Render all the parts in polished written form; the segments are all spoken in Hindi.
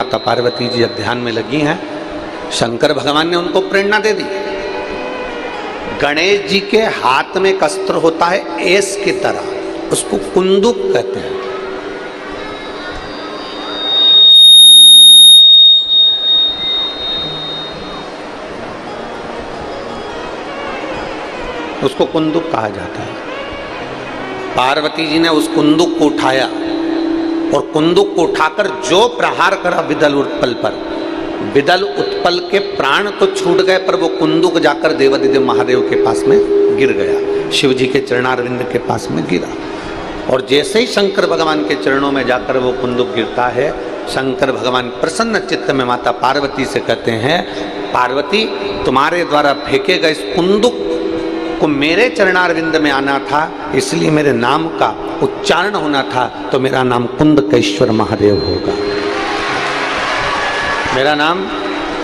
माता पार्वती जी अब ध्यान में लगी हैं। शंकर भगवान ने उनको प्रेरणा दे दी। गणेश जी के हाथ में एक अस्त्र होता है एस की तरह, उसको कुंदुक कहते हैं। उसको कुंदुक कहा जाता है। पार्वती जी ने उस कुंदुक को उठाया और कुंदुक को उठाकर जो प्रहार करा विदल उत्पल पर, विदल उत्पल के प्राण तो छूट गए पर वो कुंदुक जाकर देवादिदेव महादेव के पास में गिर गया, शिव जी के चरणारविंद के पास में गिरा। और जैसे ही शंकर भगवान के चरणों में जाकर वो कुंदुक गिरता है, शंकर भगवान प्रसन्न चित्त में माता पार्वती से कहते हैं, पार्वती तुम्हारे द्वारा फेंके गए इस कुंदुक को मेरे चरणारविंद में आना था, इसलिए मेरे नाम का उच्चारण होना था, तो मेरा नाम कुंदकेश्वर महादेव होगा। मेरा नाम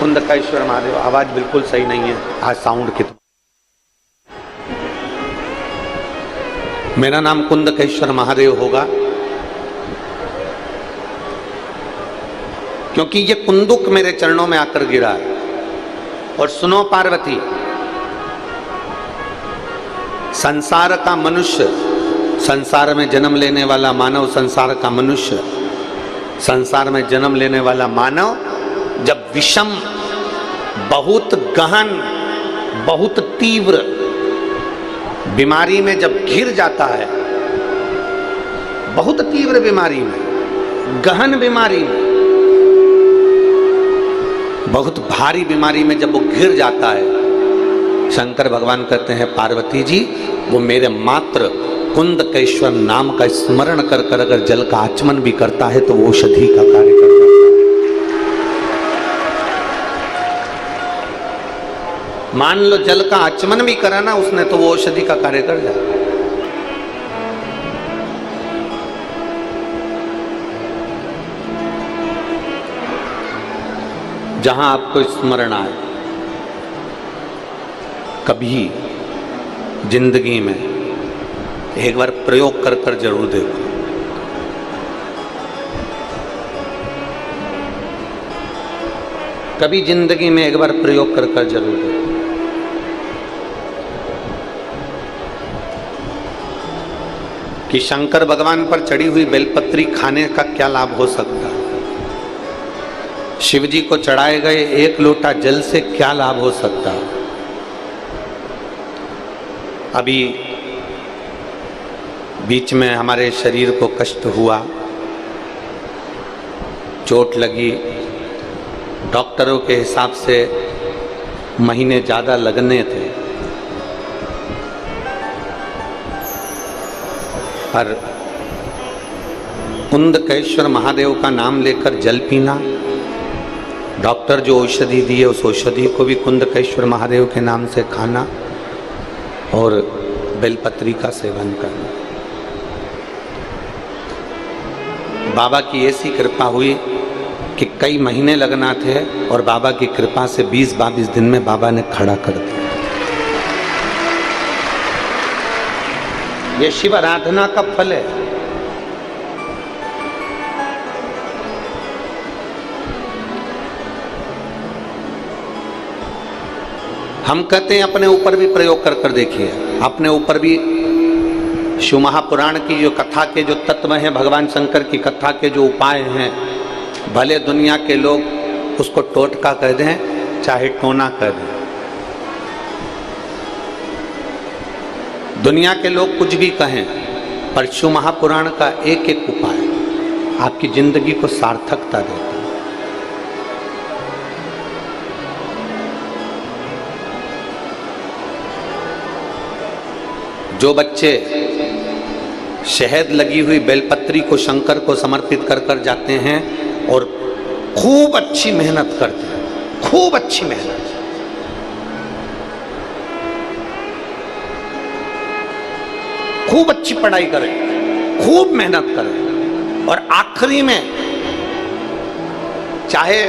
कुंदकेश्वर महादेव। आवाज बिल्कुल सही नहीं है आज साउंड की। मेरा नाम कुंदकेश्वर महादेव होगा क्योंकि ये कुंदुक मेरे चरणों में आकर गिरा है। और सुनो पार्वती, संसार का मनुष्य, संसार में जन्म लेने वाला मानव, संसार का मनुष्य, संसार में जन्म लेने वाला मानव जब विषम, बहुत गहन, बहुत तीव्र बीमारी में जब घिर जाता है, बहुत तीव्र बीमारी में, गहन बीमारी में, बहुत भारी बीमारी में जब वो घिर जाता है, शंकर भगवान कहते हैं पार्वती जी वो मेरे मात्र कुंदकेश्वर नाम का स्मरण कर कर अगर जल का आचमन भी करता है तो वो औषधि का कार्य कर जाता है। मान लो जल का आचमन भी करा ना उसने तो वो औषधि का कार्य कर जाता है। जहां आपको स्मरण आए, कभी जिंदगी में एक बार प्रयोग कर कर जरूर देखो। कभी जिंदगी में एक बार प्रयोग कर कर जरूर देखो। कि शंकर भगवान पर चढ़ी हुई बेलपत्री खाने का क्या लाभ हो सकता है, शिव जी को चढ़ाए गए एक लोटा जल से क्या लाभ हो सकता है। अभी बीच में हमारे शरीर को कष्ट हुआ, चोट लगी, डॉक्टरों के हिसाब से महीने ज़्यादा लगने थे, पर कुंदकेश्वर महादेव का नाम लेकर जल पीना, डॉक्टर जो औषधि दिए उस औषधि को भी कुंदकेश्वर महादेव के नाम से खाना और बेलपत्री का सेवन करना। बाबा की ऐसी कृपा हुई कि कई महीने लगना थे और बाबा की कृपा से 20-22 दिन में बाबा ने खड़ा कर दिया। ये शिव आराधना का फल है। हम कहते हैं अपने ऊपर भी प्रयोग कर कर देखिए, अपने ऊपर भी शिव महापुराण की जो कथा के जो तत्व हैं, भगवान शंकर की कथा के जो उपाय हैं, भले दुनिया के लोग उसको टोटका कह दें चाहे टोना कह दें, दुनिया के लोग कुछ भी कहें, पर शिव महापुराण का एक एक उपाय आपकी जिंदगी को सार्थकता देता है। जो बच्चे शहद लगी हुई बेलपत्री को शंकर को समर्पित कर कर जाते हैं और खूब अच्छी मेहनत करते हैं, खूब अच्छी मेहनत, खूब अच्छी पढ़ाई करें, खूब मेहनत करें और आखिरी में चाहे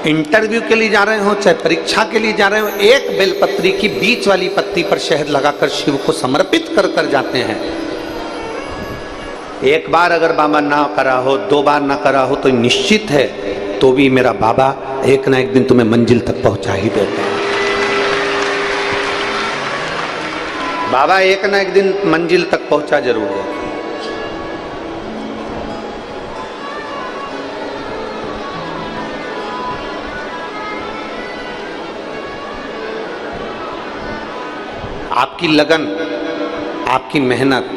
इंटरव्यू के लिए जा रहे हो चाहे परीक्षा के लिए जा रहे हो, एक बेलपत्री की बीच वाली पत्ती पर शहद लगाकर शिव को समर्पित कर कर जाते हैं। एक बार अगर बाबा ना करा हो, 2 बार ना करा हो, तो निश्चित है तो भी मेरा बाबा एक ना एक दिन तुम्हें मंजिल तक पहुंचा ही देता है। बाबा एक ना एक दिन मंजिल तक पहुंचा जरूर देता। आपकी लगन, आपकी मेहनत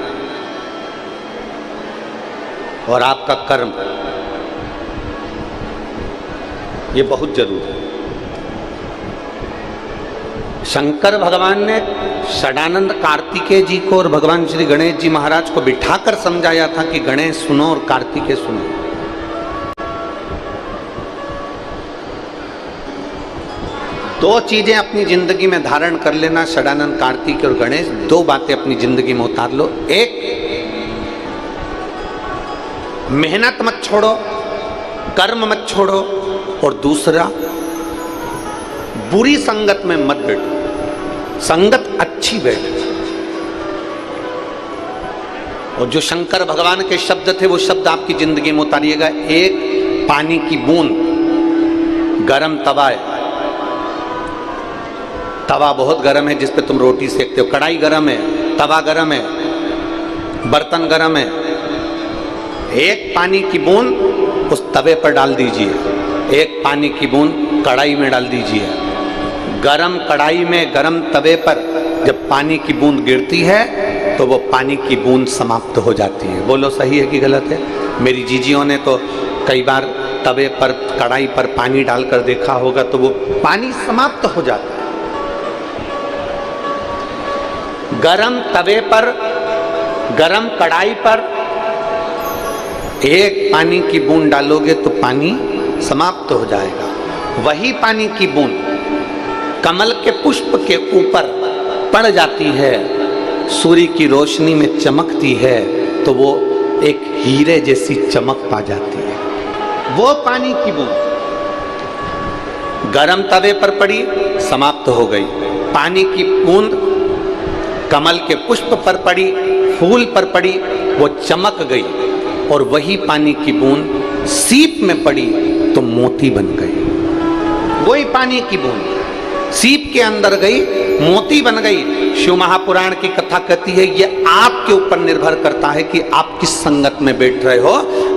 और आपका कर्म, ये बहुत जरूरी है। शंकर भगवान ने षडानंद कार्तिकेय जी को और भगवान श्री गणेश जी महाराज को बिठाकर समझाया था कि गणेश सुनो और कार्तिकेय सुनो। दो चीजें अपनी जिंदगी में धारण कर लेना, षडानंद कार्तिकेय और गणेश, दो बातें अपनी जिंदगी में उतार लो। एक, मेहनत मत छोड़ो, कर्म मत छोड़ो, और दूसरा, बुरी संगत में मत बैठो, संगत अच्छी बैठो। और जो शंकर भगवान के शब्द थे वो शब्द आपकी जिंदगी में उतारिएगा। एक, पानी की बूंद, गरम तवा है, तवा बहुत गरम है जिस पे तुम रोटी सेकते हो, कढ़ाई गरम है, तवा गरम है, बर्तन गरम है। एक पानी की बूंद उस तवे पर डाल दीजिए, एक पानी की बूंद कढ़ाई में डाल दीजिए। गरम कढ़ाई में, गरम तवे पर जब पानी की बूंद गिरती है तो वो पानी की बूंद समाप्त हो जाती है। बोलो सही है कि गलत है? मेरी जीजियों ने तो कई बार तवे पर, कढ़ाई पर पानी डालकर देखा होगा तो वो पानी समाप्त हो जाता है। गरम तवे पर, गरम कढ़ाई पर एक पानी की बूंद डालोगे तो पानी समाप्त हो जाएगा। वही पानी की बूंद कमल के पुष्प के ऊपर पड़ जाती है, सूर्य की रोशनी में चमकती है तो वो एक हीरे जैसी चमक पा जाती है। वो पानी की बूंद गरम तवे पर पड़ी, समाप्त हो गई। पानी की बूंद कमल के पुष्प पर पड़ी, फूल पर पड़ी, वो चमक गई। और वही पानी की बूंद सीप में पड़ी तो मोती बन गई। वही पानी की बूंद सीप के अंदर गई, मोती बन गई। शिव महापुराण की कथा कहती है ये आपके ऊपर निर्भर करता है कि आप किस संगत में बैठ रहे हो।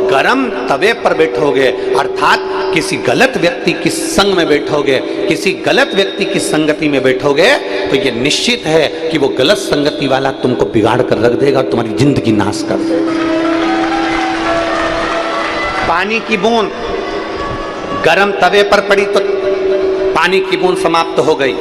गरम तवे पर बैठोगे अर्थात किसी गलत व्यक्ति की संग में बैठोगे, किसी गलत व्यक्ति की संगति में बैठोगे तो ये निश्चित है कि वो गलत संगति वाला तुमको बिगाड़ कर रख देगा, तुम्हारी जिंदगी नाश कर देगा। पानी की बूंद गरम तवे पर पड़ी तो पानी की बूंद समाप्त हो गई।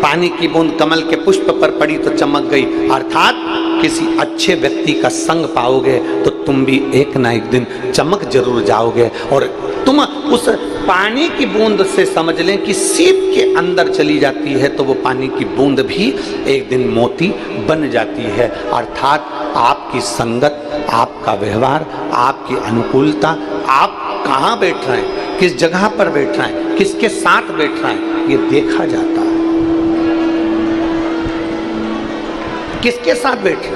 पानी की बूंद कमल के पुष्प पर पड़ी तो चमक गई। अर्थात किसी अच्छे व्यक्ति का संग पाओगे तो तुम भी एक ना एक दिन चमक जरूर जाओगे। और तुम उस पानी की बूंद से समझ लें कि सीप के अंदर चली जाती है तो वो पानी की बूंद भी एक दिन मोती बन जाती है। अर्थात आपकी संगत, आपका व्यवहार, आपकी अनुकूलता, आप कहाँ बैठ रहे हैं, किस जगह पर बैठ रहे हैं, किसके साथ बैठ रहे हैं, ये देखा जाता है। किसके साथ बैठे,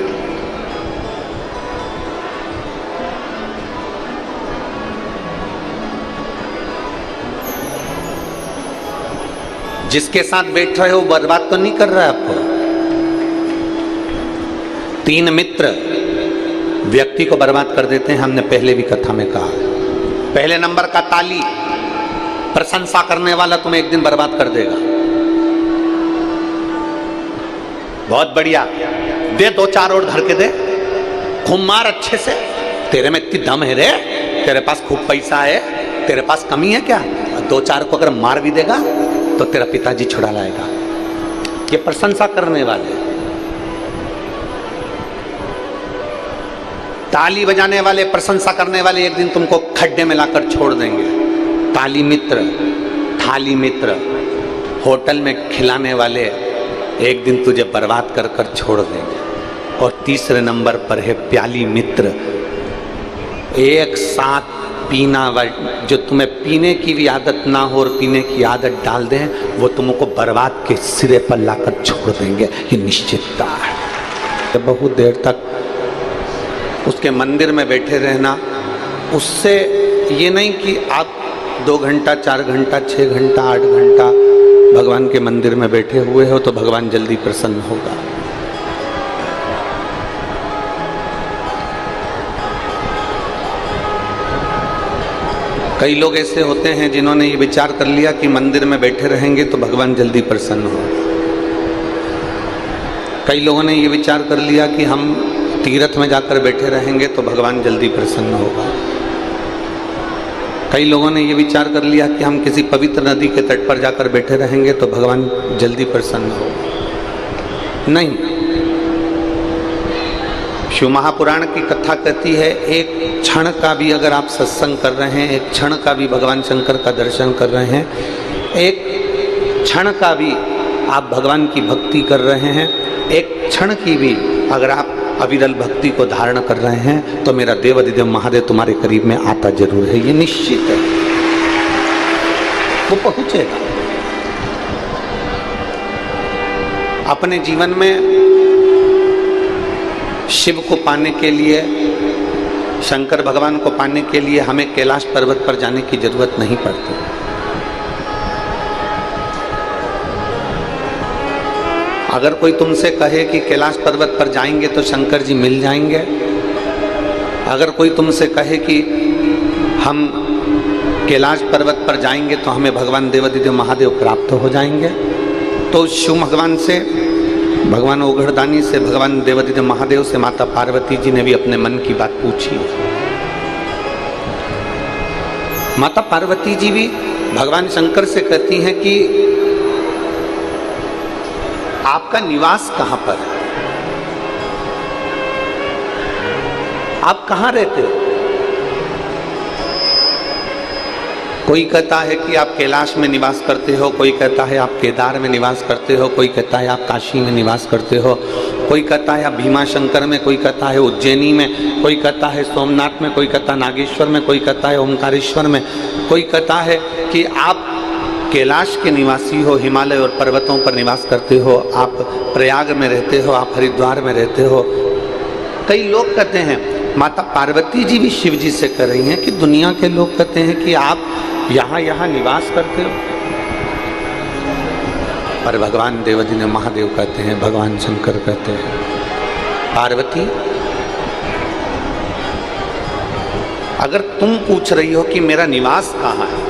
जिसके साथ बैठ रहे हो बर्बाद तो नहीं कर रहा है आपको। 3 मित्र व्यक्ति को बर्बाद कर देते हैं, हमने पहले भी कथा में कहा। पहले नंबर का ताली, प्रशंसा करने वाला तुम्हें एक दिन बर्बाद कर देगा। बहुत बढ़िया, दे 2-4 और धर के दे, खूब मार अच्छे से, तेरे में इतनी दम है रे, तेरे पास खूब पैसा है, तेरे पास कमी है क्या? 2-4 को अगर मार भी देगा तो तेरा पिताजी छुड़ा लाएगा। ये प्रशंसा करने वाले, ताली बजाने वाले, प्रशंसा करने वाले एक दिन तुमको खड्डे में लाकर छोड़ देंगे। ताली मित्र, थाली मित्र, होटल में खिलाने वाले एक दिन तुझे बर्बाद कर कर छोड़ देंगे। और तीसरे नंबर पर है प्याली मित्र, एक साथ पीना, जो तुम्हें पीने की भी आदत ना हो और पीने की आदत डाल दें, वो तुमको बर्बाद के सिरे पर लाकर छोड़ देंगे। ये निश्चितता है। बहुत देर तक उसके मंदिर में बैठे रहना, उससे ये नहीं कि आप 2 घंटा, 4 घंटा, 6 घंटा, 8 घंटा भगवान के मंदिर में बैठे हुए हो तो भगवान जल्दी प्रसन्न होगा। कई लोग ऐसे होते हैं जिन्होंने ये विचार कर लिया कि मंदिर में बैठे रहेंगे तो भगवान जल्दी प्रसन्न हो। कई लोगों ने ये विचार कर लिया कि हम तीर्थ में जाकर बैठे रहेंगे तो भगवान जल्दी प्रसन्न होगा। कई लोगों ने ये विचार कर लिया कि हम किसी पवित्र नदी के तट पर जाकर बैठे रहेंगे तो भगवान जल्दी प्रसन्न होगा। नहीं, शिव महापुराण की कथा कहती है एक क्षण का भी अगर आप सत्संग कर रहे हैं, एक क्षण का भी भगवान शंकर का दर्शन कर रहे हैं, एक क्षण का भी आप भगवान की भक्ति कर रहे हैं, एक क्षण की भी अगर आप अविरल भक्ति को धारण कर रहे हैं तो मेरा देवाधिदेव महादेव तुम्हारे करीब में आता जरूर है। ये निश्चित है, वो पहुंचेगा। अपने जीवन में शिव को पाने के लिए, शंकर भगवान को पाने के लिए हमें कैलाश पर्वत पर जाने की जरूरत नहीं पड़ती। अगर कोई तुमसे कहे कि कैलाश पर्वत पर जाएंगे तो शंकर जी मिल जाएंगे, अगर कोई तुमसे कहे कि हम कैलाश पर्वत पर जाएंगे तो हमें भगवान देवाधिदेव महादेव प्राप्त हो जाएंगे, तो शिव भगवान से, भगवान ओघड़दानी से, भगवान देवाधिदेव महादेव से माता पार्वती जी ने भी अपने मन की बात पूछी। माता पार्वती जी भी भगवान शंकर से कहती हैं कि आपका निवास कहां पर है, आप कहां रहते हो। कोई कहता है कि आप कैलाश में निवास करते हो, कोई कहता है आप केदार में निवास करते हो, कोई कहता है आप काशी में निवास करते हो, कोई कहता है आप भीमा शंकर में, कोई कहता है उज्जैनी में, कोई कहता है सोमनाथ में, कोई कहता है नागेश्वर में, कोई कहता है ओमकारेश्वर में, कोई कहता है कि आप कैलाश के निवासी हो, हिमालय और पर्वतों पर निवास करते हो, आप प्रयाग में रहते हो, आप हरिद्वार में रहते हो। कई लोग कहते हैं, माता पार्वती जी भी शिव जी से कह रही हैं कि दुनिया के लोग कहते हैं कि आप यहाँ निवास करते हो, पर भगवान देवाधिदेव महादेव कहते हैं, भगवान शंकर कहते हैं, पार्वती अगर तुम पूछ रही हो कि मेरा निवास कहाँ है,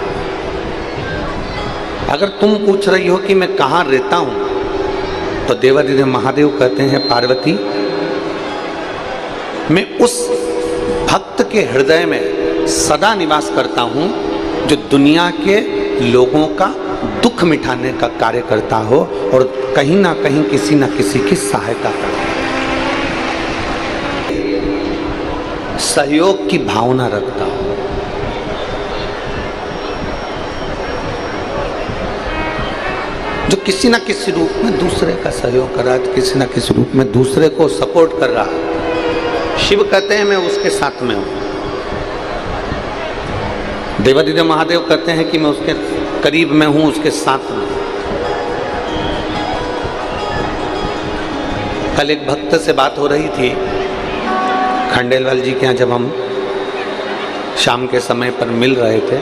अगर तुम पूछ रही हो कि मैं कहाँ रहता हूं, तो देवाधिदेव महादेव कहते हैं, पार्वती मैं उस भक्त के हृदय में सदा निवास करता हूं जो दुनिया के लोगों का दुख मिटाने का कार्य करता हो और कहीं ना कहीं किसी ना किसी की सहायता करता हो, सहयोग की भावना रखता हो। जो किसी ना किसी रूप में दूसरे का सहयोग कर रहा है, किसी ना किसी रूप में दूसरे को सपोर्ट कर रहा है। शिव कहते हैं मैं उसके साथ में हूं, देवाधिदेव महादेव कहते हैं कि मैं उसके करीब में हूं, उसके साथ में। कल एक भक्त से बात हो रही थी खंडेलवाल जी के यहाँ, जब हम शाम के समय पर मिल रहे थे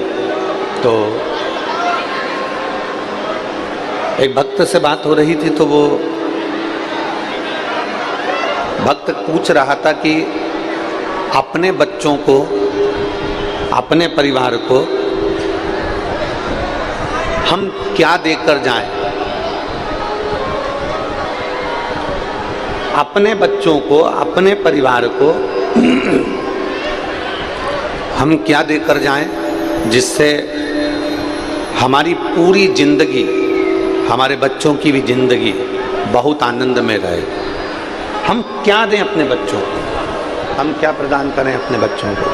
तो एक भक्त से बात हो रही थी, तो वो भक्त पूछ रहा था कि अपने बच्चों को, अपने परिवार को हम क्या देकर जाएं, अपने बच्चों को, अपने परिवार को हम क्या देकर जाएं जिससे हमारी पूरी जिंदगी, हमारे बच्चों की भी जिंदगी बहुत आनंद में रहे। हम क्या दें अपने बच्चों को, हम क्या प्रदान करें अपने बच्चों को।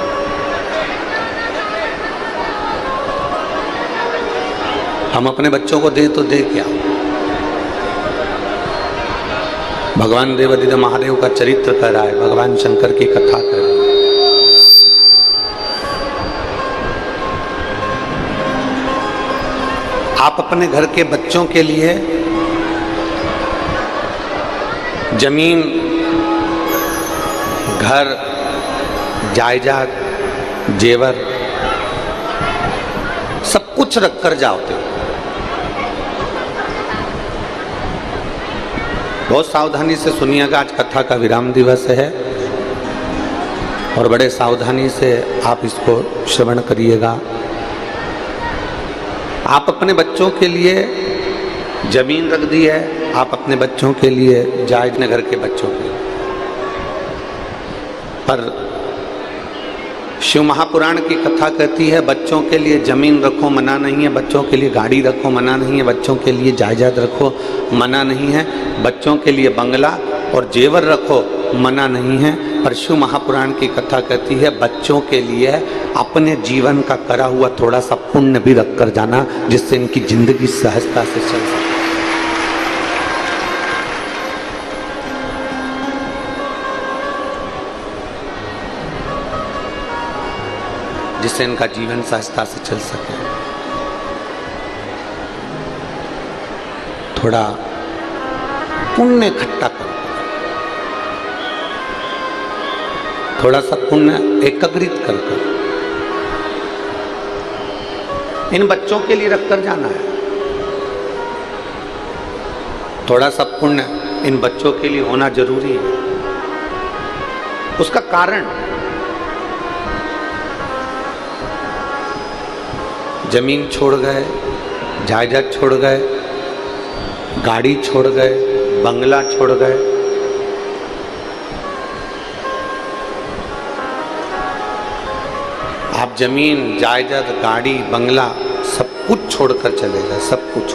हम अपने बच्चों को दें तो दे क्या। भगवान देवाधिदेव महादेव का चरित्र कह रहा है, भगवान शंकर की कथा कर रहा है। आप अपने घर के बच्चों के लिए जमीन, घर, जायदाद, जेवर कुछ रख कर जाओ थे। बहुत सावधानी से सुनिएगा, आज कथा का विराम दिवस है और बड़े सावधानी से आप इसको श्रवण करिएगा। आप अपने बच्चों के लिए जमीन रख दी है, आप अपने बच्चों के लिए जायज अपने घर के बच्चों के, पर शिव महापुराण की कथा कहती है बच्चों के लिए जमीन रखो मना नहीं है, बच्चों के लिए गाड़ी रखो मना नहीं है, बच्चों के लिए जायदाद रखो मना नहीं है, बच्चों के लिए बंगला और जेवर रखो मना नहीं है। पर शिव महापुराण की कथा कहती है बच्चों के लिए अपने जीवन का करा हुआ थोड़ा सा पुण्य भी रख कर जाना, जिससे इनकी जिंदगी सहजता से चल सके। जिससे इनका जीवन सहजता से चल सके। थोड़ा पुण्य इकट्ठा करो, थोड़ा सा पुण्य एकत्रित कर इन बच्चों के लिए रखकर जाना है। थोड़ा सा पुण्य इन बच्चों के लिए होना जरूरी है। उसका कारण जमीन छोड़ गए, जायदाद छोड़ गए, गाड़ी छोड़ गए, बंगला छोड़ गए, आप जमीन जायदाद गाड़ी बंगला सब कुछ छोड़कर चले गए, सब कुछ,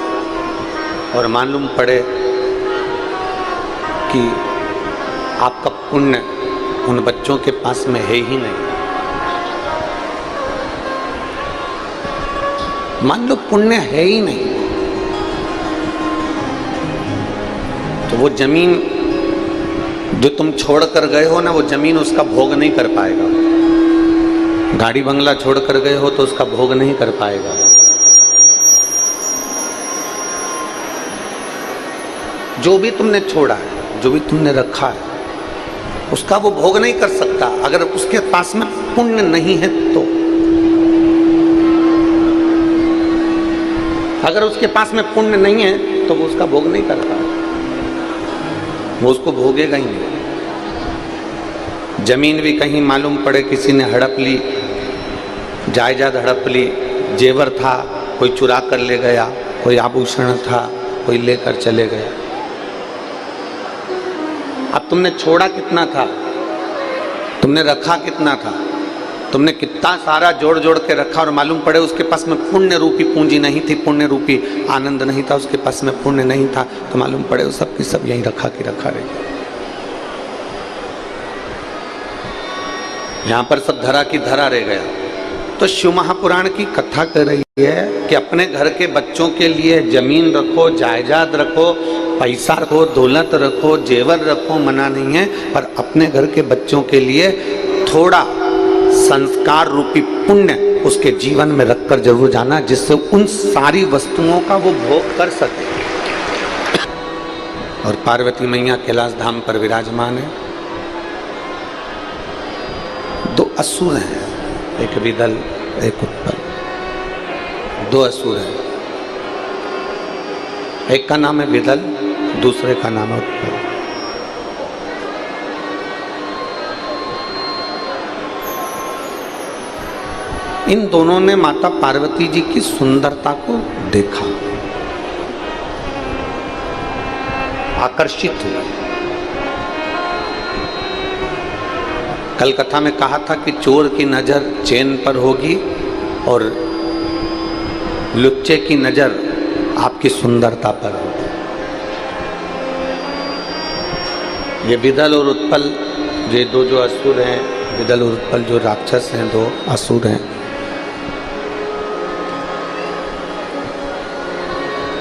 और मालूम पड़े कि आपका पुण्य उन बच्चों के पास में है ही नहीं। मान लो पुण्य है ही नहीं, तो वो जमीन जो तुम छोड़ कर गए हो ना, वो जमीन उसका भोग नहीं कर पाएगा। गाड़ी बंगला छोड़ कर गए हो तो उसका भोग नहीं कर पाएगा। जो भी तुमने छोड़ा है, जो भी तुमने रखा है, उसका वो भोग नहीं कर सकता अगर उसके पास में पुण्य नहीं है तो। अगर उसके पास में पुण्य नहीं है तो वो उसका भोग नहीं करता, वो उसको भोगेगा ही नहीं। जमीन भी कहीं मालूम पड़े किसी ने हड़प ली, जायदाद हड़प ली, जेवर था कोई चुरा कर ले गया, कोई आभूषण था कोई लेकर चले गया। अब तुमने छोड़ा कितना था, तुमने रखा कितना था, तुमने कितना सारा जोड़ जोड़ के रखा और मालूम पड़े उसके पास में पुण्य रूपी पूंजी नहीं थी, पुण्य रूपी आनंद नहीं था, उसके पास में पुण्य नहीं था, तो मालूम पड़े वो सब की सब यहीं रखा की रखा रही। यहां पर सब धरा की धरा रह गया। तो शिव महापुराण की कथा कर रही है कि अपने घर के बच्चों के लिए जमीन रखो, जायदाद रखो, पैसा रखो, दौलत रखो, जेवर रखो, मना नहीं है, पर अपने घर के बच्चों के लिए थोड़ा संस्कार रूपी पुण्य उसके जीवन में रखकर जरूर जाना, जिससे उन सारी वस्तुओं का वो भोग कर सके। और पार्वती मैया कैलाश धाम पर विराजमान है। दो असुर हैं, एक विदल एक उत्पल, दो असुर हैं। एक का नाम है विदल, दूसरे का नाम है उत्पल। इन दोनों ने माता पार्वती जी की सुंदरता को देखा, आकर्षित हुआ। कल कथा में कहा था कि चोर की नजर चैन पर होगी और लुच्चे की नजर आपकी सुंदरता पर होगी। ये विदल और उत्पल, ये दो जो असुर हैं, विदल और उत्पल जो राक्षस हैं, दो असुर हैं,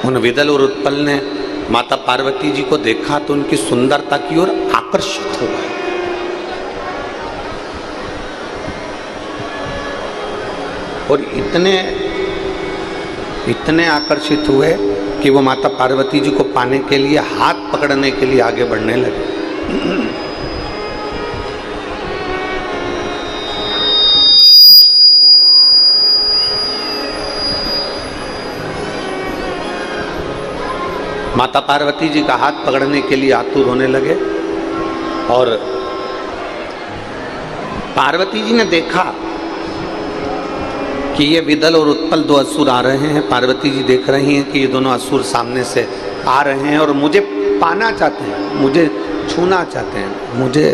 उन विदल और उत्पल ने माता पार्वती जी को देखा तो उनकी सुंदरता की ओर आकर्षित हो गए। और इतने आकर्षित हुए कि वो माता पार्वती जी को पाने के लिए हाथ पकड़ने के लिए आगे बढ़ने लगे। माता पार्वती जी का हाथ पकड़ने के लिए आतुर होने लगे और पार्वती जी ने देखा कि ये विदल और उत्पल दो असुर आ रहे हैं। पार्वती जी देख रही हैं कि ये दोनों असुर सामने से आ रहे हैं और मुझे पाना चाहते हैं, मुझे छूना चाहते हैं, मुझे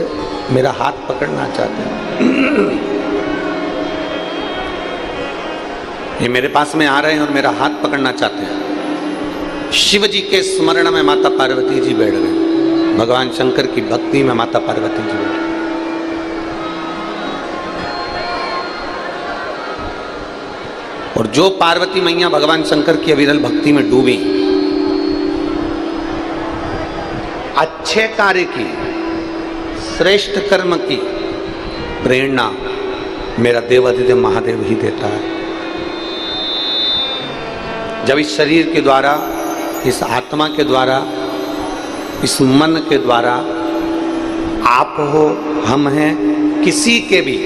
मेरा हाथ पकड़ना चाहते हैं। ये मेरे पास में आ रहे हैं और मेरा हाथ पकड़ना चाहते हैं। शिव जी के स्मरण में माता पार्वती जी बैठ गए, भगवान शंकर की भक्ति में माता पार्वती जी बैठ गए। और जो पार्वती मैया भगवान शंकर की अविरल भक्ति में डूबी, अच्छे कार्य की, श्रेष्ठ कर्म की प्रेरणा मेरा देवाधिदेव महादेव ही देता है। जब इस शरीर के द्वारा, इस आत्मा के द्वारा, इस मन के द्वारा, आप हो, हम हैं, किसी के भी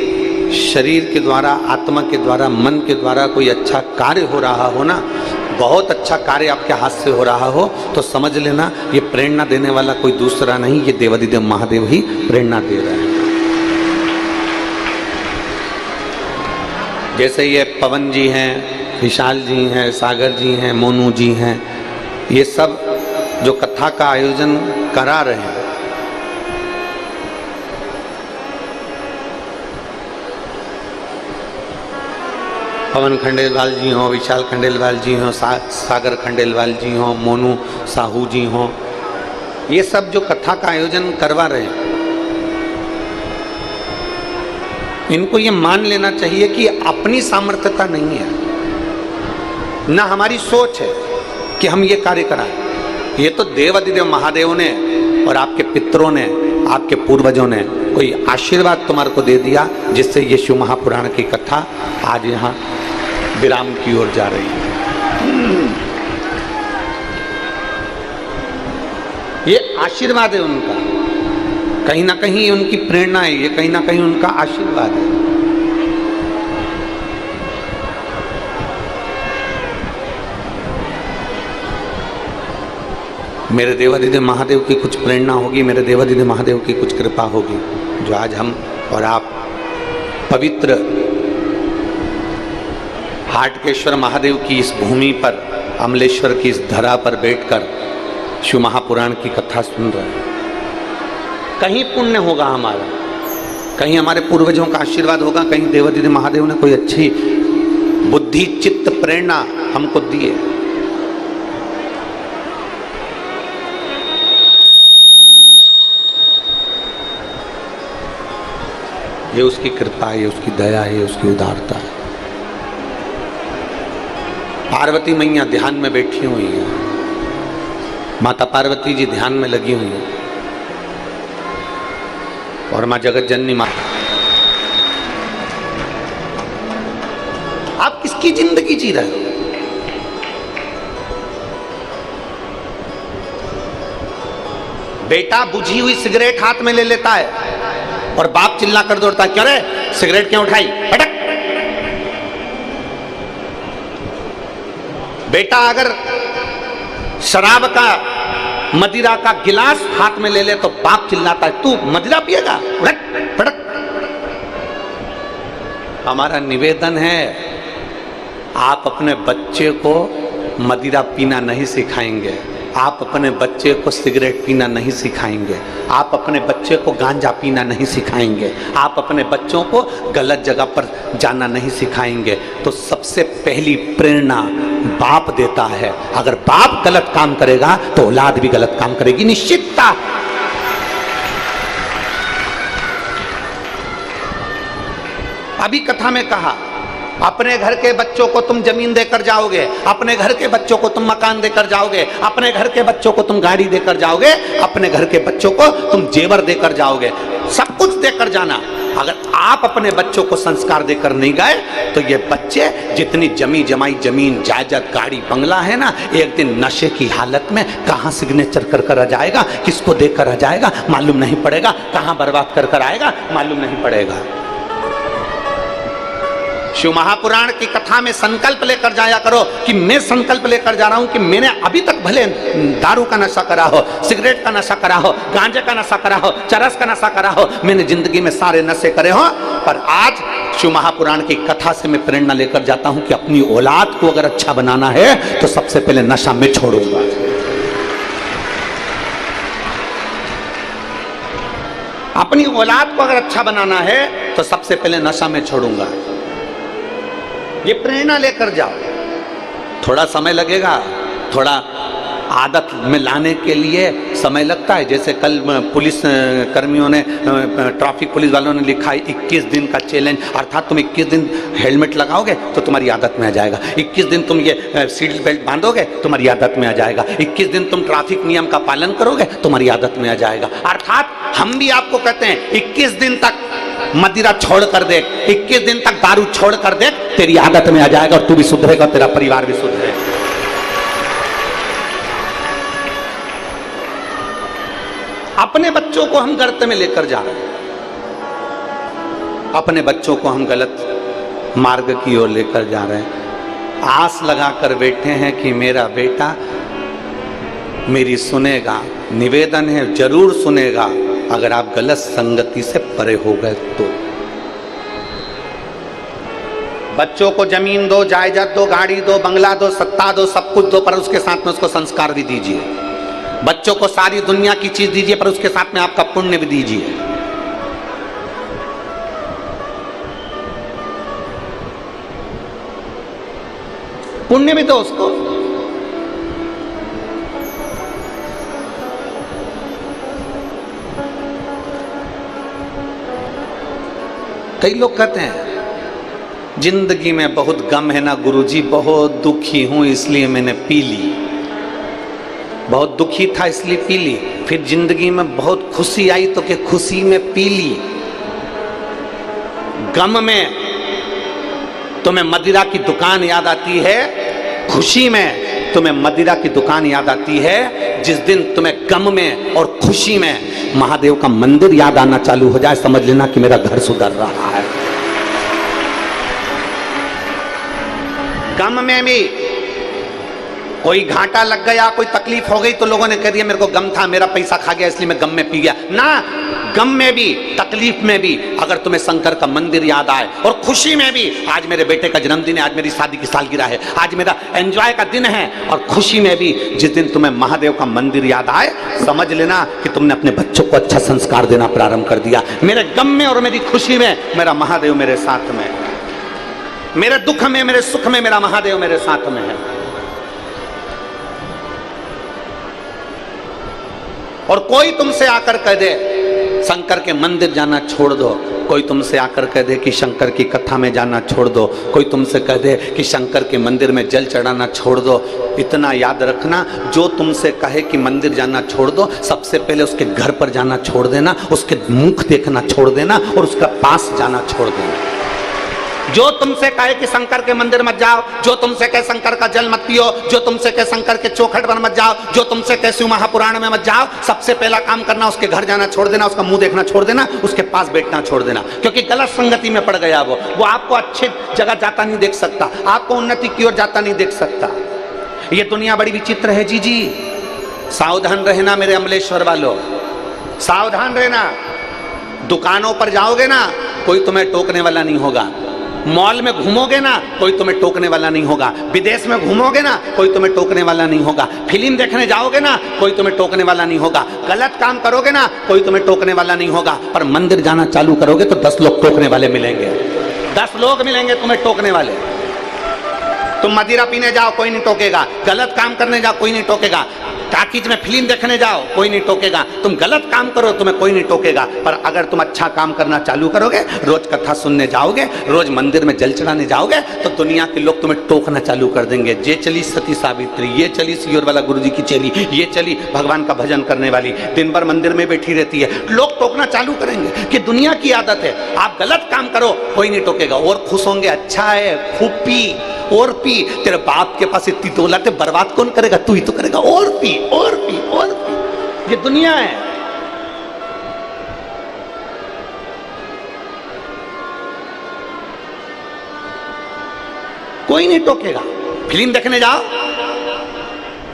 शरीर के द्वारा, आत्मा के द्वारा, मन के द्वारा कोई अच्छा कार्य हो रहा हो ना, बहुत अच्छा कार्य आपके हाथ से हो रहा हो, तो समझ लेना ये प्रेरणा देने वाला कोई दूसरा नहीं, ये देवाधिदेव महादेव ही प्रेरणा दे रहे हैं। जैसे ये पवन जी हैं, विशाल जी हैं, सागर जी हैं, मोनू जी हैं, ये सब जो कथा का आयोजन करा रहे हैं, पवन खंडेलवाल जी हों, विशाल खंडेलवाल जी हों, सागर खंडेलवाल जी हों, मोनू साहू जी हों, ये सब जो कथा का आयोजन करवा रहे हैं, इनको ये मान लेना चाहिए कि अपनी सामर्थ्यता नहीं है, ना हमारी सोच है कि हम ये कार्य कराएं। ये तो देवाधिदेव महादेव ने और आपके पितरों ने, आपके पूर्वजों ने कोई आशीर्वाद तुम्हारे को दे दिया, जिससे ये शिव महापुराण की कथा आज यहाँ विराम की ओर जा रही है। ये आशीर्वाद है उनका, कहीं ना कहीं उनकी प्रेरणा है, ये कहीं ना कहीं उनका आशीर्वाद है। मेरे देवाधिदेव महादेव की कुछ प्रेरणा होगी, मेरे देवाधिदेव महादेव की कुछ कृपा होगी, जो आज हम और आप पवित्र हाटकेश्वर महादेव की इस भूमि पर, अमलेश्वर की इस धरा पर बैठकर शिव महापुराण की कथा सुन रहे हैं। कहीं पुण्य होगा हमारा, कहीं हमारे पूर्वजों का आशीर्वाद होगा, कहीं देवाधिदेव महादेव ने कोई अच्छी बुद्धि, चित्त, प्रेरणा हमको दी है। ये उसकी कृपा है, ये उसकी दया है, ये उसकी उदारता है। पार्वती मैया ध्यान में बैठी हुई है, माता पार्वती जी ध्यान में लगी हुई है, और मां जगत जननी माता। आप किसकी जिंदगी जी रहे हो? बेटा बुझी हुई सिगरेट हाथ में ले लेता है और बाप चिल्ला कर दौड़ता है, क्यों रे सिगरेट क्यों उठाई, पटक। बेटा अगर शराब का, मदिरा का गिलास हाथ में ले ले तो बाप चिल्लाता है, तू मदिरा पिएगा, उठक पटक। हमारा निवेदन है, आप अपने बच्चे को मदिरा पीना नहीं सिखाएंगे, आप अपने बच्चे को सिगरेट पीना नहीं सिखाएंगे, आप अपने बच्चे को गांजा पीना नहीं सिखाएंगे, आप अपने बच्चों को गलत जगह पर जाना नहीं सिखाएंगे। तो सबसे पहली प्रेरणा बाप देता है। अगर बाप गलत काम करेगा तो औलाद भी गलत काम करेगी, निश्चितता। अभी कथा में कहा, अपने घर के बच्चों को तुम जमीन देकर जाओगे, अपने घर के बच्चों को तुम मकान देकर जाओगे, अपने घर के बच्चों को तुम गाड़ी देकर जाओगे, अपने घर के बच्चों को तुम जेवर देकर जाओगे, सब कुछ देकर जाना। अगर आप अपने बच्चों को संस्कार देकर नहीं गए तो ये बच्चे जितनी जमी जमाई जमीन जायदाद गाड़ी बंगला है ना, एक दिन नशे की हालत में कहाँ सिग्नेचर कर कर आ जाएगा, किसको देकर आ जाएगा मालूम नहीं पड़ेगा, कहाँ बर्बाद कर कर आएगा मालूम नहीं पड़ेगा। शिव महापुराण की कथा में संकल्प लेकर जाया करो कि मैं संकल्प लेकर जा रहा हूं कि मैंने अभी तक भले दारू का नशा करा हो, सिगरेट का नशा करा हो, गांजे का नशा करा हो, चरस का नशा करा हो, मैंने जिंदगी में सारे नशे करे हो, पर आज शिव महापुराण की कथा से मैं प्रेरणा लेकर जाता हूं कि अपनी औलाद को अगर अच्छा बनाना है तो सबसे पहले नशा मैं छोड़ूंगा। अपनी औलाद को अगर अच्छा बनाना है तो सबसे पहले नशा में छोड़ूंगा। ये प्रेरणा लेकर जाओ। थोड़ा समय लगेगा, थोड़ा आदत में लाने के लिए समय लगता है। जैसे कल पुलिस कर्मियों ने, ट्रैफिक पुलिस वालों ने लिखा है 21 दिन का चैलेंज, अर्थात तुम 21 दिन हेलमेट लगाओगे तो तुम्हारी आदत में आ जाएगा, 21 दिन तुम ये सीट बेल्ट बांधोगे तुम्हारी आदत में आ जाएगा, 21 दिन तुम ट्रैफिक नियम का पालन करोगे तुम्हारी आदत में आ जाएगा। अर्थात हम भी आपको कहते हैं 21 दिन तक मदिरा छोड़ कर दे, 21 दिन तक दारू छोड़ कर दे, तेरी आदत में आ जाएगा और तू भी सुधरेगा, तेरा परिवार भी सुधरेगा। अपने बच्चों को हम गर्त में लेकर जा रहे हैं, अपने बच्चों को हम गलत मार्ग की ओर लेकर जा रहे हैं। आस लगाकर बैठे हैं कि मेरा बेटा मेरी सुनेगा। निवेदन है, जरूर सुनेगा अगर आप गलत संगति से परे हो गए तो। बच्चों को जमीन दो, जायदाद दो, गाड़ी दो, बंगला दो, सत्ता दो, सब कुछ दो, पर उसके साथ में उसको संस्कार भी दीजिए। बच्चों को सारी दुनिया की चीज दीजिए पर उसके साथ में आपका पुण्य भी दीजिए। पुण्य भी दो उसको। कई लोग कहते हैं जिंदगी में बहुत गम है ना गुरुजी, बहुत दुखी हूं इसलिए मैंने पी ली, बहुत दुखी था इसलिए पी ली, फिर जिंदगी में बहुत खुशी आई तो क्या खुशी में पी ली। गम में तुम्हें मदिरा की दुकान याद आती है, खुशी में तुम्हें मदिरा की दुकान याद आती है। जिस दिन तुम्हें गम में और खुशी में महादेव का मंदिर याद आना चालू हो जाए, समझ लेना कि मेरा घर सुधर रहा है। गम में भी कोई घाटा लग गया, कोई तकलीफ हो गई तो लोगों ने कह दिया मेरे को गम था, मेरा पैसा खा गया इसलिए मैं गम में पी गया ना। गम में भी, तकलीफ में भी अगर तुम्हें शंकर का मंदिर याद आए, और खुशी में भी, आज मेरे बेटे का जन्मदिन है, आज मेरी शादी की सालगिरह है, आज मेरा एंजॉय का दिन है, और खुशी में भी जिस दिन तुम्हें महादेव का मंदिर याद आए, समझ लेना कि तुमने अपने बच्चों को अच्छा संस्कार देना प्रारंभ कर दिया। मेरे गम में और मेरी खुशी में मेरा महादेव मेरे साथ में, मेरे दुख में मेरे सुख में मेरा महादेव मेरे साथ में है। और कोई तुमसे आकर कह दे शंकर के मंदिर जाना छोड़ दो, कोई तुमसे आकर कह दे कि शंकर की कथा में जाना छोड़ दो, कोई तुमसे कह दे कि शंकर के मंदिर में जल चढ़ाना छोड़ दो, इतना याद रखना, जो तुमसे कहे कि मंदिर जाना छोड़ दो, सबसे पहले उसके घर पर जाना छोड़ देना, उसके मुख देखना छोड़ देना और उसका पास जाना छोड़ देना। जो तुमसे कहे कि शंकर के मंदिर मत जाओ, जो तुमसे कहे शंकर का जल मत पियो, जो तुमसे कहे शंकर के चौखट पर मत जाओ, जो तुमसे कहे शिव महापुराण में मत जाओ, सबसे पहला काम करना उसके घर जाना छोड़ देना, उसका मुंह देखना छोड़ देना, उसके पास बैठना छोड़ देना। क्योंकि गलत संगति में पड़ गया वो आपको अच्छी जगह जाता नहीं देख सकता, आपको उन्नति की ओर जाता नहीं देख सकता। ये दुनिया बड़ी विचित्र है जी। सावधान रहना मेरे अमलेश्वर वालों, सावधान रहना। दुकानों पर जाओगे ना, कोई तुम्हें टोकने वाला नहीं होगा। मॉल में घूमोगे ना, कोई तुम्हें टोकने वाला नहीं होगा। विदेश में घूमोगे ना, कोई तुम्हें टोकने वाला नहीं होगा। फिल्म देखने जाओगे ना, कोई तुम्हें टोकने वाला नहीं होगा। गलत काम करोगे ना, कोई तुम्हें टोकने वाला नहीं होगा। पर मंदिर जाना चालू करोगे तो 10 लोग टोकने वाले मिलेंगे, 10 लोग मिलेंगे तुम्हें टोकने वाले। तुम मदिरा पीने जाओ, कोई नहीं टोकेगा। गलत काम करने जाओ, कोई नहीं टोकेगा। टाकीज में फिल्म देखने जाओ, कोई नहीं टोकेगा। तुम गलत काम करो, तुम्हें कोई नहीं टोकेगा। पर अगर तुम अच्छा काम करना चालू करोगे, रोज कथा सुनने जाओगे, रोज मंदिर में जल चढ़ाने जाओगे, तो दुनिया के लोग तुम्हें टोकना चालू कर देंगे। ये चली सती सावित्री, ये चली सियोर वाला गुरुजी की चेली, ये चली भगवान का भजन करने वाली, दिन भर मंदिर में बैठी रहती है। लोग टोकना चालू करेंगे कि दुनिया की आदत है। आप गलत काम करो, कोई नहीं टोकेगा, और खुश होंगे। अच्छा है, खूब पी और पी। तेरे बाप के पास इतनी दौलत है, बर्बाद कौन करेगा? तू ही तो करेगा। और पी और पी और पी। ये दुनिया है। कोई नहीं टोकेगा। फिल्म देखने जाओ,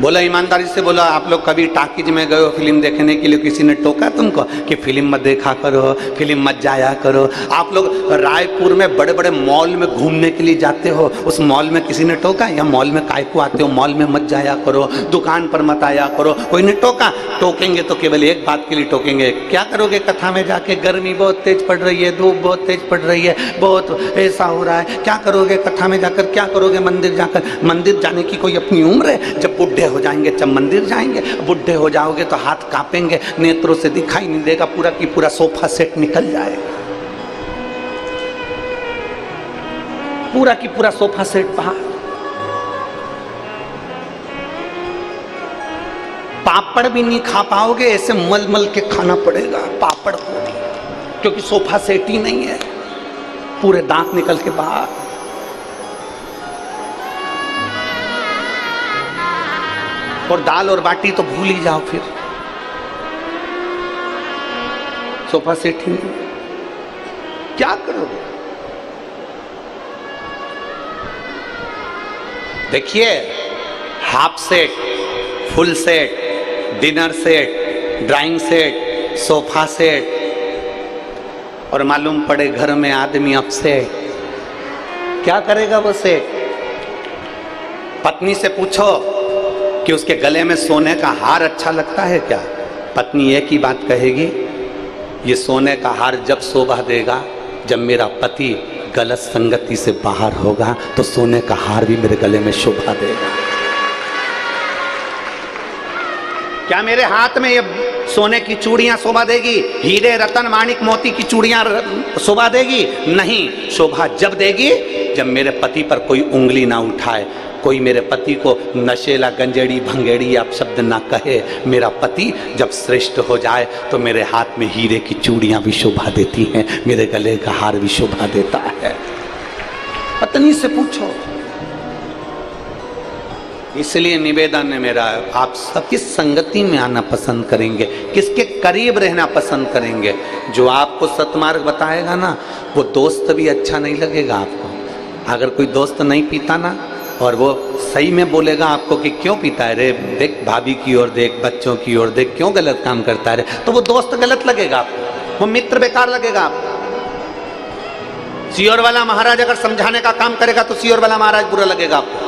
बोला ईमानदारी से बोला, आप लोग कभी टाकीज में गए हो फिल्म देखने के लिए, किसी ने टोका तुमको कि फिल्म मत देखा करो, फिल्म मत जाया करो? आप लोग रायपुर में बड़े बड़े मॉल में घूमने के लिए जाते हो, उस मॉल में किसी ने टोका? या मॉल में काय को आते हो, मॉल में मत जाया करो, दुकान पर मत आया करो, कोई ने टोका? टोकेंगे तो केवल एक बात के लिए टोकेंगे, क्या करोगे कथा में जाके? गर्मी बहुत तेज पड़ रही है, धूप बहुत तेज पड़ रही है, बहुत ऐसा हो रहा है, क्या करोगे कथा में जाकर? क्या करोगे मंदिर जाकर? मंदिर जाने की कोई अपनी उम्र है? जब बुढ़े हो जाएंगे जब मंदिर जाएंगे। बुढ़े हो जाओगे तो हाथ कांपेंगे, नेत्रों से दिखाई नहीं देगा, पूरा की पूरा सोफा सेट निकल जाएगा, पूरा की पूरा सोफा सेट बाहर। पापड़ भी नहीं खा पाओगे, ऐसे मल मल के खाना पड़ेगा पापड़ को, क्योंकि सोफा सेट ही नहीं है, पूरे दांत निकल के बाहर। और दाल और बाटी तो भूल ही जाओ, फिर सोफा सेट ही नहीं, क्या करोगे? देखिए, half set, full set, dinner set, drawing set, sofa set, और मालूम पड़े घर में आदमी अपसेट, क्या करेगा वो सेट? पत्नी से पूछो कि उसके गले में सोने का हार अच्छा लगता है क्या? पत्नी एक ही बात कहेगी, ये सोने का हार जब शोभा देगा जब मेरा पति गलत संगति से बाहर होगा, तो सोने का हार भी मेरे गले में शोभा देगा। क्या मेरे हाथ में ये सोने की चूड़ियां शोभा देगी? हीरे रतन माणिक मोती की चूड़ियां शोभा देगी? नहीं, शोभा जब देगी जब मेरे पति पर कोई उंगली ना उठाए, कोई मेरे पति को नशेला गंजेड़ी भंगेड़ी आप शब्द ना कहे। मेरा पति जब श्रेष्ठ हो जाए तो मेरे हाथ में हीरे की चूड़ियां भी शोभा देती हैं, मेरे गले का हार भी शोभा देता है। पत्नी से पूछो। इसलिए निवेदन है मेरा, आप सब किस संगति में आना पसंद करेंगे, किसके करीब रहना पसंद करेंगे? जो आपको सतमार्ग बताएगा ना, वो दोस्त भी अच्छा नहीं लगेगा आपको। अगर कोई दोस्त नहीं पीता ना और वो सही में बोलेगा आपको कि क्यों पीता है रे, देख भाभी की ओर देख, बच्चों की ओर देख, क्यों गलत काम करता है रे, तो वो दोस्त गलत लगेगा आपको, वो मित्र बेकार लगेगा आपको। सियोर वाला महाराज अगर समझाने का काम करेगा तो सियोर वाला महाराज बुरा लगेगा आपको।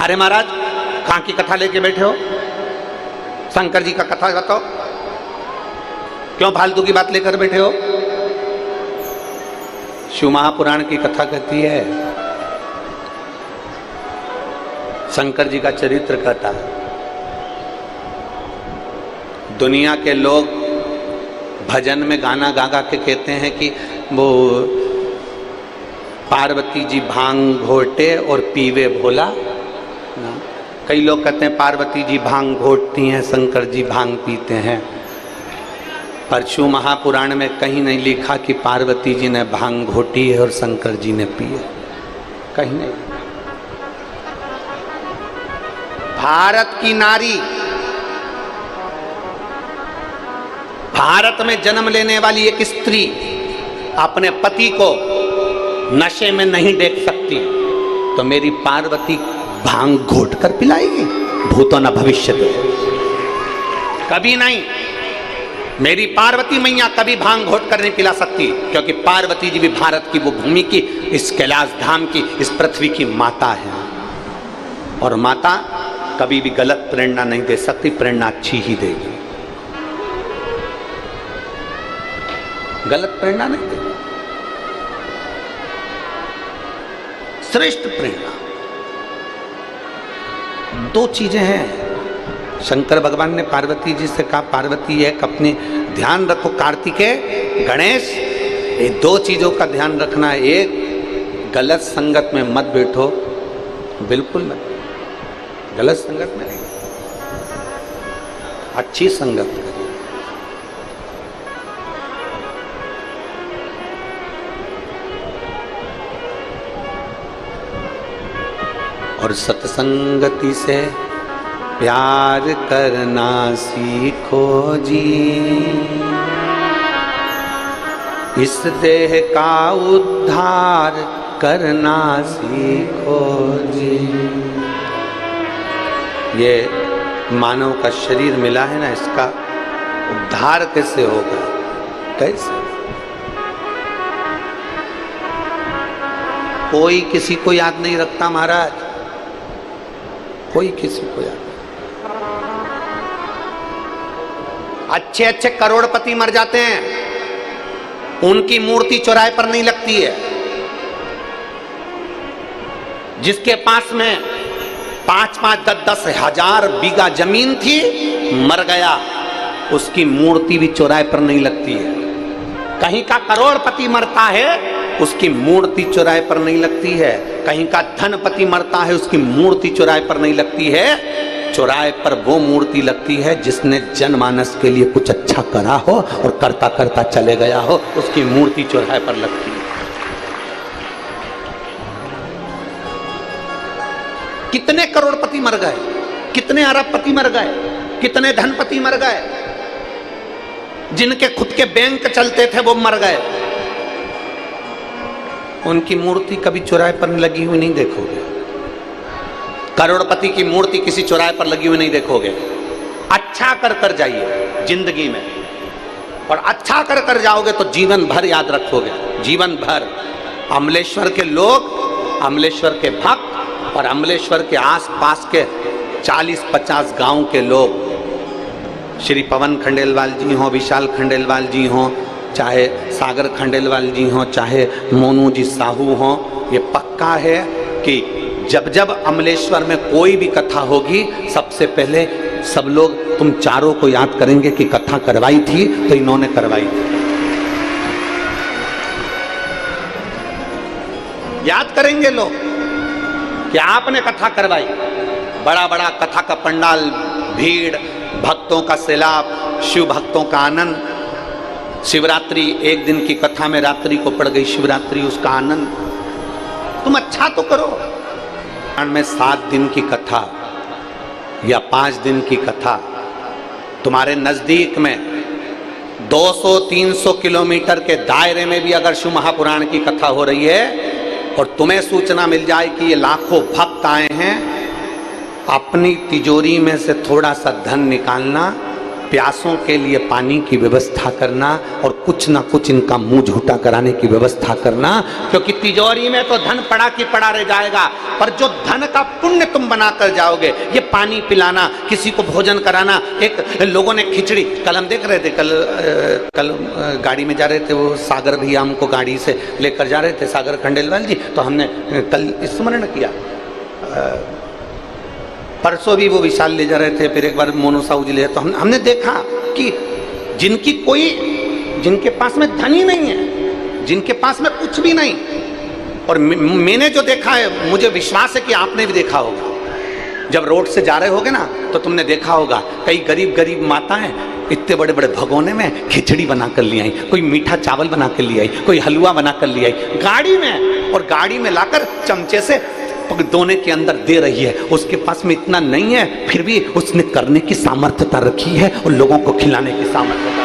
अरे महाराज, कहां की कथा लेके बैठे हो? शंकर जी का कथा बताओ, क्यों फालतू की बात लेकर बैठे हो? शिव महापुराण की कथा कहती है, शंकर जी का चरित्र कहता है। दुनिया के लोग भजन में गाना गा गा के कहते हैं कि वो पार्वती जी भांग घोटे और पीवे भोला। कई लोग कहते हैं पार्वती जी भांग घोटती हैं, शंकर जी भांग पीते हैं। पर शिव महापुराण में कहीं नहीं लिखा कि पार्वती जी ने भांग घोटी है और शंकर जी ने पी है, कहीं नहीं। भारत की नारी, भारत में जन्म लेने वाली एक स्त्री अपने पति को नशे में नहीं देख सकती, तो मेरी पार्वती भांग घोट कर पिलाएगी? भूतो न भविष्यति, कभी नहीं। मेरी पार्वती मैया कभी भांग घोट कर नहीं पिला सकती, क्योंकि पार्वती जी भी भारत की वो भूमि की, इस कैलाश धाम की, इस पृथ्वी की माता है। और माता कभी भी गलत प्रेरणा नहीं दे सकती, प्रेरणा अच्छी ही देगी, गलत प्रेरणा नहीं देगी, श्रेष्ठ प्रेरणा। दो चीजें हैं। शंकर भगवान ने पार्वती जी से कहा, पार्वती एक अपने ध्यान रखो, कार्तिकेय गणेश, ये दो चीजों का ध्यान रखना है। एक, गलत संगत में मत बैठो, बिल्कुल मत, गलत संगत में नहीं, अच्छी संगत करो। और सत्संगति से प्यार करना सीखो जी, इस देह का उद्धार करना सीखो जी। ये मानव का शरीर मिला है ना, इसका उद्धार कैसे होगा? कैसे? कोई किसी को याद नहीं रखता महाराज, कोई किसी को याद नहीं। अच्छे अच्छे करोड़पति मर जाते हैं, उनकी मूर्ति चौराहे पर नहीं लगती है। जिसके पास में 5-5, 10-10 हजार बीघा जमीन थी, मर गया, उसकी मूर्ति भी चौराहे पर नहीं लगती है। कहीं का करोड़पति मरता है, उसकी मूर्ति चौराहे पर नहीं लगती है। कहीं का धनपति मरता है, उसकी मूर्ति चौराहे पर नहीं लगती है। चौराहे पर वो मूर्ति लगती है जिसने जनमानस के लिए कुछ अच्छा करा हो और करता करता चले गया हो, उसकी मूर्ति चौराहे पर लगती है। कितने करोड़पति मर गए, कितने अरबपति मर गए, कितने धनपति मर गए, जिनके खुद के बैंक चलते थे वो मर गए। उनकी मूर्ति कभी चौराहे पर लगी हुई नहीं देखोगे। करोड़पति की मूर्ति किसी चौराहे पर लगी हुई नहीं देखोगे। अच्छा कर कर जाइए जिंदगी में, और अच्छा कर कर जाओगे तो जीवन भर याद रखोगे, जीवन भर। अमलेश्वर के लोग, अमलेश्वर के भक्त और अमलेश्वर के आसपास के 40-50 गांव के लोग, श्री पवन खंडेलवाल जी हों, विशाल खंडेलवाल जी हों, चाहे सागर खंडेलवाल जी हों, चाहे मोनू जी साहू हों, ये पक्का है कि जब जब अमलेश्वर में कोई भी कथा होगी, सबसे पहले सब लोग तुम चारों को याद करेंगे कि कथा करवाई थी तो इन्होंने करवाई थी। याद करेंगे लोग कि आपने कथा करवाई। बड़ा बड़ा कथा का पंडाल, भीड़, भक्तों का सैलाब, शिव भक्तों का आनंद। शिवरात्रि, एक दिन की कथा में रात्रि को पड़ गई शिवरात्रि, उसका आनंद। तुम अच्छा तो करो। में 7 दिन की कथा या 5 दिन की कथा, तुम्हारे नजदीक में 200-300 किलोमीटर के दायरे में भी अगर शिव महापुराण की कथा हो रही है और तुम्हें सूचना मिल जाए कि ये लाखों भक्त आए हैं, अपनी तिजोरी में से थोड़ा सा धन निकालना, प्यासों के लिए पानी की व्यवस्था करना और कुछ ना कुछ इनका मुंह झूठा कराने की व्यवस्था करना, क्योंकि तिजोरी में तो धन पड़ा की पड़ा रह जाएगा, पर जो धन का पुण्य तुम बना कर जाओगे, ये पानी पिलाना, किसी को भोजन कराना। एक लोगों ने खिचड़ी, कल हम देख रहे थे, कल गाड़ी में जा रहे थे, वो सागर भैया हमको गाड़ी से लेकर जा रहे थे, सागर खंडेलवाल जी, तो हमने कल स्मरण किया। परसों भी वो विशाल ले जा रहे थे, फिर एक बार मोनू साहू जी ले, तो हमने देखा कि जिनके पास में धन ही नहीं है, जिनके पास में कुछ भी नहीं, और मैंने जो देखा है, मुझे विश्वास है कि आपने भी देखा होगा। जब रोड से जा रहे होगे ना, तो तुमने देखा होगा कई गरीब माताएं इतने बड़े बड़े भगोने में खिचड़ी बना कर ले आई, कोई मीठा चावल बना कर ले आई, कोई हलवा बना कर ले आई गाड़ी में, और गाड़ी में लाकर चमचे से दोने के अंदर दे रही है। उसके पास में इतना नहीं है, फिर भी उसने करने की सामर्थ्यता रखी है और लोगों को खिलाने की सामर्थ्यता।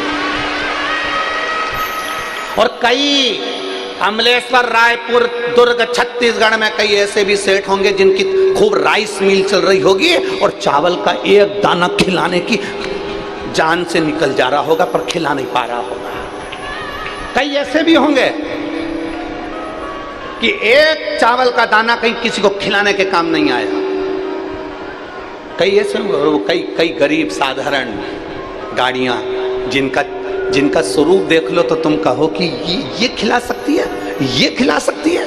और कई अमलेश्वर, रायपुर, दुर्ग, छत्तीसगढ़ में कई ऐसे भी सेठ होंगे जिनकी खूब राइस मिल चल रही होगी और चावल का एक दाना खिलाने की जान से निकल जा रहा होगा, पर खिला नहीं पा रहा होगा। कई ऐसे भी होंगे कि एक चावल का दाना कहीं किसी को खिलाने के काम नहीं आया। कई ऐसे, कई गरीब साधारण गाड़ियां, जिनका स्वरूप देख लो तो तुम कहो कि ये खिला सकती है, ये खिला सकती है।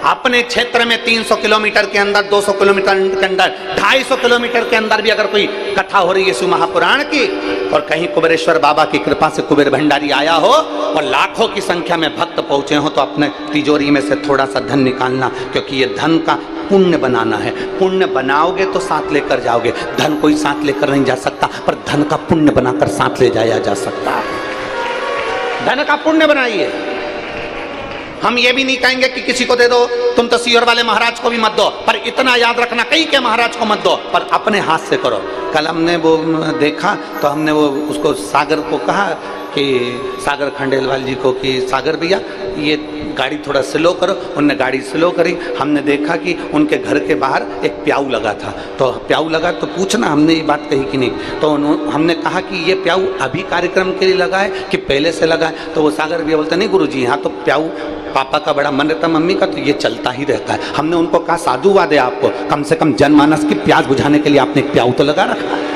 अपने क्षेत्र में 300 किलोमीटर के अंदर, 200 किलोमीटर के अंदर, 250 किलोमीटर के अंदर भी अगर कोई कथा हो रही है शिव महापुराण की, और कहीं कुबेरेश्वर बाबा की कृपा से कुबेर भंडारी आया हो और लाखों की संख्या में भक्त पहुंचे हो, तो अपने तिजोरी में से थोड़ा सा धन निकालना, क्योंकि ये धन का पुण्य बनाना है। पुण्य बनाओगे तो साथ लेकर जाओगे। धन कोई साथ लेकर नहीं जा सकता, पर धन का पुण्य बनाकर साथ ले जाया जा सकता है। धन का पुण्य बनाइए। हम ये भी नहीं कहेंगे कि किसी को दे दो, तुम तो सीहोर वाले महाराज को भी मत दो, पर इतना याद रखना कई के महाराज को मत दो, पर अपने हाथ से करो। कल हमने वो देखा तो हमने वो उसको सागर को कहा कि सागर खंडेलवाल जी को कि सागर भैया ये गाड़ी थोड़ा स्लो करो। उनने गाड़ी स्लो करी। हमने देखा कि उनके घर के बाहर एक प्याऊ लगा था। तो प्याऊ लगा तो पूछना, हमने ये बात कही कि नहीं। तो हमने कहा कि ये प्याऊ अभी कार्यक्रम के लिए लगा है कि पहले से लगा है। तो वो सागर भैया बोलते नहीं गुरुजी, यहाँ तो प्याऊ पापा का बड़ा मन रहता, मम्मी का तो ये चलता ही रहता है। हमने उनको कहा साधुवाद है आपको, कम से कम जनमानस की प्यास बुझाने के लिए आपने एक प्याऊ तो लगा रखा है।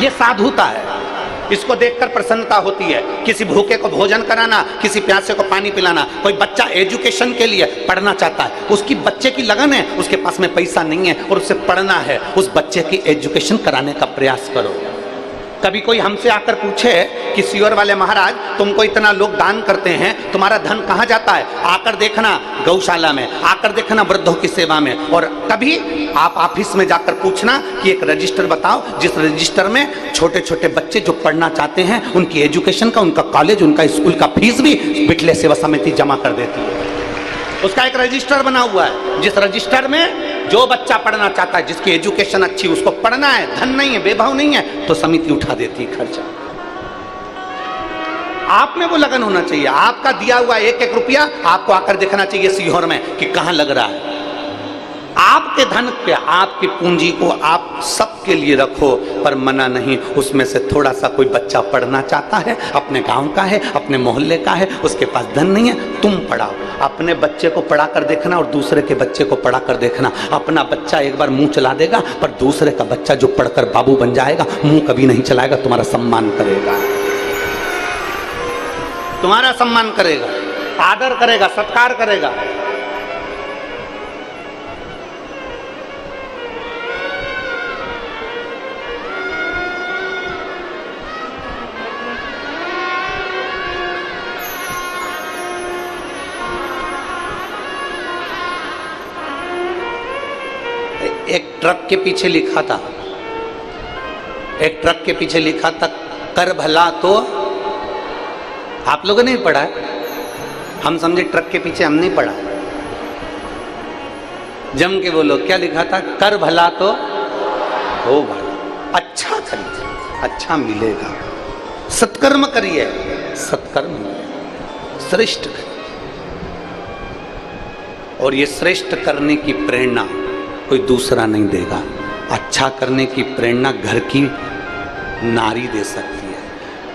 ये साधुता है, इसको देखकर प्रसन्नता होती है। किसी भूखे को भोजन कराना, किसी प्यासे को पानी पिलाना। कोई बच्चा एजुकेशन के लिए पढ़ना चाहता है, उसकी बच्चे की लगन है, उसके पास में पैसा नहीं है और उसे पढ़ना है, उस बच्चे की एजुकेशन कराने का प्रयास करो। कभी कोई हमसे आकर पूछे कि सियोर वाले महाराज तुमको इतना लोग दान करते हैं, तुम्हारा धन कहाँ जाता है? आकर देखना गौशाला में, आकर देखना वृद्धों की सेवा में। और कभी आप ऑफिस में जाकर पूछना कि एक रजिस्टर बताओ जिस रजिस्टर में छोटे छोटे बच्चे जो पढ़ना चाहते हैं उनकी एजुकेशन का, उनका कॉलेज, उनका स्कूल का फीस भी बिटले सेवा समिति जमा कर देती है। उसका एक रजिस्टर बना हुआ है, जिस रजिस्टर में जो बच्चा पढ़ना चाहता है, जिसकी एजुकेशन अच्छी, उसको पढ़ना है, धन नहीं है, बेभाव नहीं है, तो समिति उठा देती है खर्चा। आप में वो लगन होना चाहिए। आपका दिया हुआ एक एक रुपया आपको आकर देखना चाहिए सीहोर में कि कहां लग रहा है। आपके धन पे, आपकी पूंजी को आप सबके लिए रखो, पर मना नहीं। उसमें से थोड़ा सा कोई बच्चा पढ़ना चाहता है, अपने गांव का है, अपने मोहल्ले का है, उसके पास धन नहीं है, तुम पढ़ाओ। अपने बच्चे को पढ़ा कर देखना और दूसरे के बच्चे को पढ़ा कर देखना। अपना बच्चा एक बार मुंह चला देगा, पर दूसरे का बच्चा जो पढ़कर बाबू बन जाएगा मुंह कभी नहीं चलाएगा, तुम्हारा सम्मान करेगा, तुम्हारा सम्मान करेगा, आदर करेगा, सत्कार करेगा। एक ट्रक के पीछे लिखा था, एक ट्रक के पीछे लिखा था कर भला तो। आप लोगों ने पढ़ा है, हम समझे ट्रक के पीछे, हम नहीं पढ़ा। जम के बोलो क्या लिखा था? कर भला तो हो भला, अच्छा करिए अच्छा मिलेगा, सत्कर्म करिए सत्कर्म मिलेगा, श्रेष्ठ करिए। और ये श्रेष्ठ करने की प्रेरणा कोई दूसरा नहीं देगा। अच्छा करने की प्रेरणा घर की नारी दे सकती है।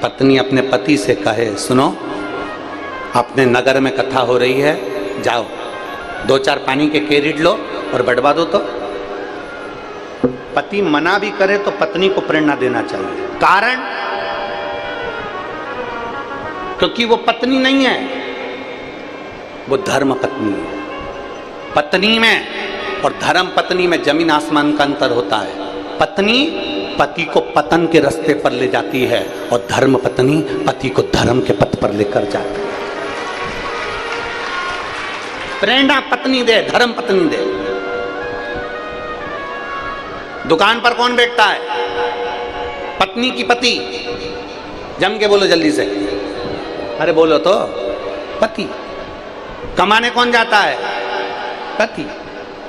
पत्नी अपने पति से कहे, सुनो अपने नगर में कथा हो रही है, जाओ 2-4 पानी के केरिड लो और बटवा दो। तो पति मना भी करे तो पत्नी को प्रेरणा देना चाहिए। कारण क्योंकि वो पत्नी नहीं है, वो धर्म पत्नी है। पत्नी में और धर्म पत्नी में जमीन आसमान का अंतर होता है। पत्नी पति को पतन के रास्ते पर ले जाती है और धर्म पत्नी पति को धर्म के पथ पर लेकर जाती है। प्रेरणा पत्नी दे, धर्म पत्नी दे। दुकान पर कौन बैठता है? पत्नी की पति। जम के बोलो जल्दी से, अरे बोलो तो। पति। कमाने कौन जाता है? पति।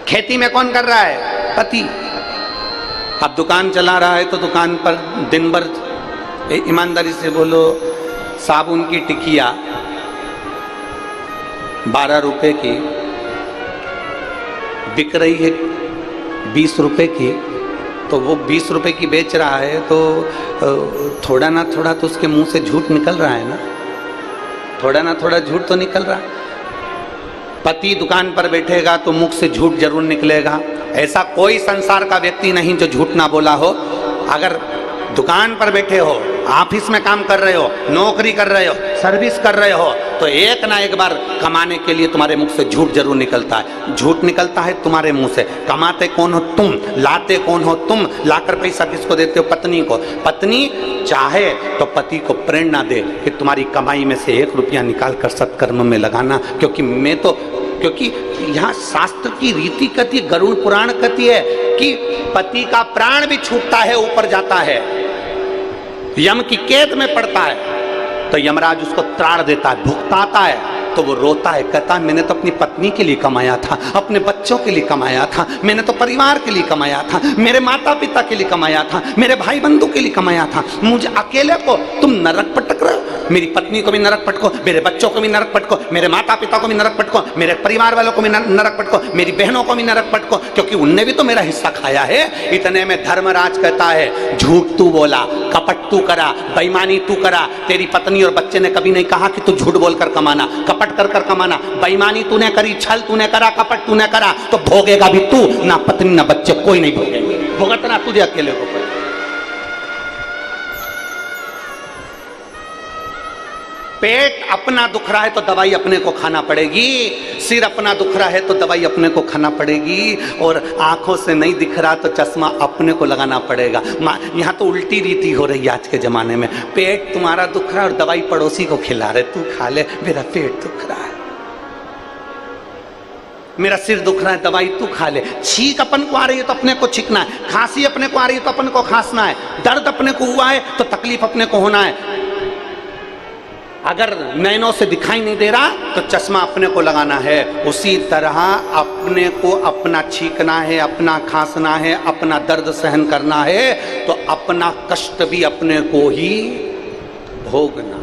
खेती में कौन कर रहा है? पति। अब दुकान चला रहा है तो दुकान पर दिन भर, ईमानदारी से बोलो, साबुन की टिकिया 12 रुपए की बिक रही है 20 रुपए की, तो वो 20 रुपए की बेच रहा है तो थोड़ा ना थोड़ा तो उसके मुंह से झूठ निकल रहा है ना, थोड़ा ना थोड़ा झूठ तो निकल रहा है। पति दुकान पर बैठेगा तो मुख से झूठ जरूर निकलेगा। ऐसा कोई संसार का व्यक्ति नहीं जो झूठ ना बोला हो। अगर दुकान पर बैठे हो, ऑफिस में काम कर रहे हो, नौकरी कर रहे हो, सर्विस कर रहे हो, तो एक ना एक बार कमाने के लिए तुम्हारे मुख से झूठ जरूर निकलता है। झूठ निकलता है तुम्हारे मुंह से। कमाते कौन हो तुम, लाते कौन हो तुम। लाकर पैसा किसको देते हो? पत्नी को। पत्नी चाहे तो पति को प्रेरणा दे कि तुम्हारी कमाई में से 1 रुपया निकाल कर सत्कर्म में लगाना। क्योंकि यहाँ शास्त्र की रीति कहती है, गरुड़ पुराण कहती है कि पति का प्राण भी छूटता है, ऊपर जाता है, यम की कैद में पड़ता है, तो यमराज उसको त्राण देता है, भुगताता है। तो वो रोता है, कहता है मैंने तो अपनी पत्नी के लिए कमाया था, अपने बच्चों के लिए कमाया था, मैंने तो परिवार के लिए कमाया था, मेरे माता पिता के लिए कमाया था, मेरे भाई बंधु के लिए कमाया था, मुझे अकेले को तुम नरक पटक रहे हो। मेरी पत्नी को भी नरक पटको, मेरे बच्चों को भी नरक पटको, मेरे माता पिता को भी नरक पटको, मेरे परिवार वालों को भी नरक पटको, मेरी बहनों को भी नरक पटको, क्योंकि उनने भी तो मेरा हिस्सा खाया है। इतने में धर्मराज कहता है झूठ तू बोला, कपट तू करा, बेईमानी तू करा, तेरी पत्नी और बच्चे ने कभी नहीं कहा कि तू झूठ बोलकर कमाना, कपट कर कर कमाना, बेईमानी तूने करी, छल तूने करा, कपट तूने करा, तो भोगेगा भी तू, ना पत्नी ना बच्चे, कोई नहीं भोगेंगे, भुगतना तुझे अकेले को पड़ेगा। पेट अपना दुख रहा है तो दवाई अपने को खाना पड़ेगी, सिर अपना दुख रहा है तो दवाई अपने को खाना पड़ेगी, और आंखों से नहीं दिख रहा तो चश्मा अपने को लगाना पड़ेगा। यहाँ तो उल्टी रीति हो रही है आज के जमाने में, पेट तुम्हारा दुख रहा है और दवाई पड़ोसी को खिला रहे, तू खा ले, मेरा पेट दुख रहा है, मेरा सिर दुख रहा है, दवाई तू खा ले। छींक अपन को आ रही है तो अपने को छींकना है, खांसी अपने को आ रही है तो अपन को खांसना है, दर्द अपने को हुआ है तो तकलीफ अपने को होना है। अगर नैनों से दिखाई नहीं दे रहा तो चश्मा अपने को लगाना है। उसी तरह अपने को अपना छींकना है, अपना खांसना है, अपना दर्द सहन करना है, तो अपना कष्ट भी अपने को ही भोगना,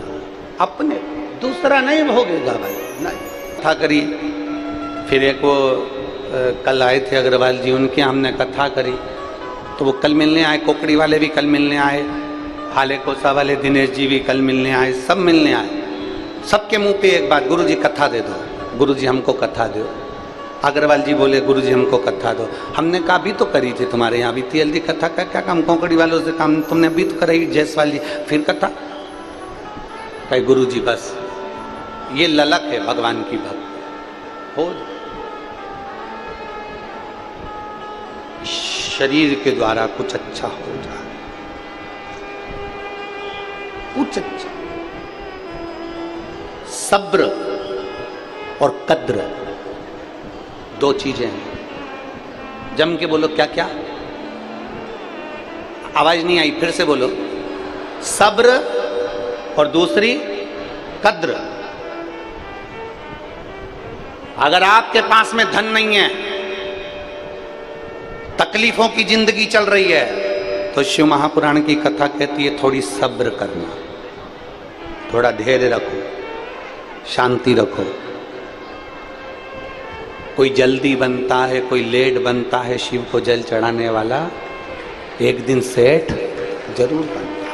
अपने, दूसरा नहीं भोगेगा भाई, नहीं। कथा करी, फिर एक वो कल आए थे अग्रवाल जी, उनके हमने कथा करी, तो वो कल मिलने आए, कोकड़ी वाले भी कल मिलने आए, हाले कोसा वाले दिनेश जी भी कल मिलने आए, सब मिलने आए। सबके मुंह पे एक बात, गुरुजी कथा दे दो, गुरुजी हमको कथा दो। अग्रवाल जी बोले गुरुजी हमको कथा दो। हमने कहा भी तो करी थी तुम्हारे यहाँ भी थी हल्दी कथा का, क्या काम कोकड़ी वालों से काम, तुमने भी तो कराई जयसवाल जी, फिर कथा। कहे गुरुजी बस ये ललक है भगवान की भक्त हो, शरीर के द्वारा कुछ अच्छा हो जाए, कुछ अच्छा। सब्र और कद्र दो चीजें हैं, जम के बोलो क्या क्या, आवाज नहीं आई, फिर से बोलो। सब्र और दूसरी कद्र। अगर आपके पास में धन नहीं है, तकलीफों की जिंदगी चल रही है, तो शिव महापुराण की कथा कहती है थोड़ी सब्र करना, थोड़ा धैर्य रखो, शांति रखो। कोई जल्दी बनता है, कोई लेट बनता है, शिव को जल चढ़ाने वाला एक दिन सेठ जरूर बनता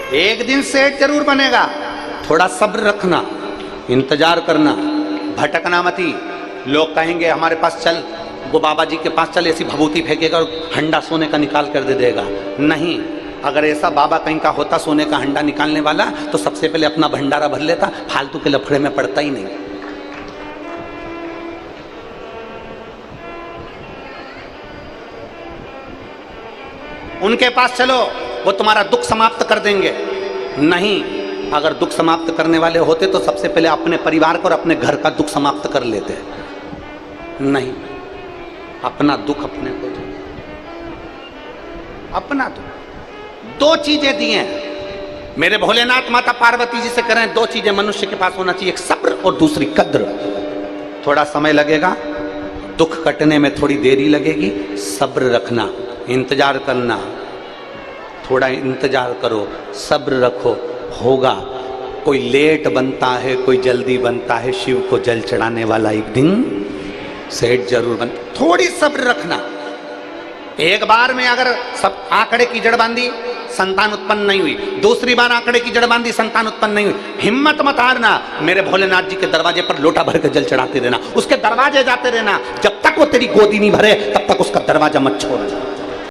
है, एक दिन सेठ जरूर बनेगा। थोड़ा सब्र रखना, इंतजार करना, भटकना मती। लोग कहेंगे हमारे पास चल, वो बाबा जी के पास चल, ऐसी भभूति फेंकेगा और हंडा सोने का निकाल कर दे देगा। नहीं, अगर ऐसा बाबा कहीं का होता सोने का हंडा निकालने वाला, तो सबसे पहले अपना भंडारा भर लेता, फालतू के लफड़े में पड़ता ही नहीं। उनके पास चलो, वो तुम्हारा दुख समाप्त कर देंगे। नहीं, अगर दुख समाप्त करने वाले होते तो सबसे पहले अपने परिवार को और अपने घर का दुख समाप्त कर लेते। नहीं, अपना दुख अपने को दो, अपना दुख। दो चीजें दी हैं मेरे भोलेनाथ माता पार्वती जी से करें, दो चीजें मनुष्य के पास होना चाहिए, एक सब्र और दूसरी कद्र। थोड़ा समय लगेगा, दुख कटने में थोड़ी देरी लगेगी, सब्र रखना, इंतजार करना, थोड़ा इंतजार करो, सब्र रखो, होगा। कोई लेट बनता है, कोई जल्दी बनता है, शिव को जल चढ़ाने वाला एक दिन सेठ जरूर बन। थोड़ी सब्र रखना। एक बार में अगर सब आंकड़े की जड़ बांधी, संतान उत्पन्न नहीं हुई, दूसरी बार आंकड़े की जड़ बांधी, संतान उत्पन्न नहीं हुई, हिम्मत मत हारना। मेरे भोलेनाथ जी के दरवाजे पर लोटा भर के जल चढ़ाते रहना, उसके दरवाजे जाते रहना, जब तक वो तेरी गोदी नहीं भरे तब तक उसका दरवाजा मत छोड़ना।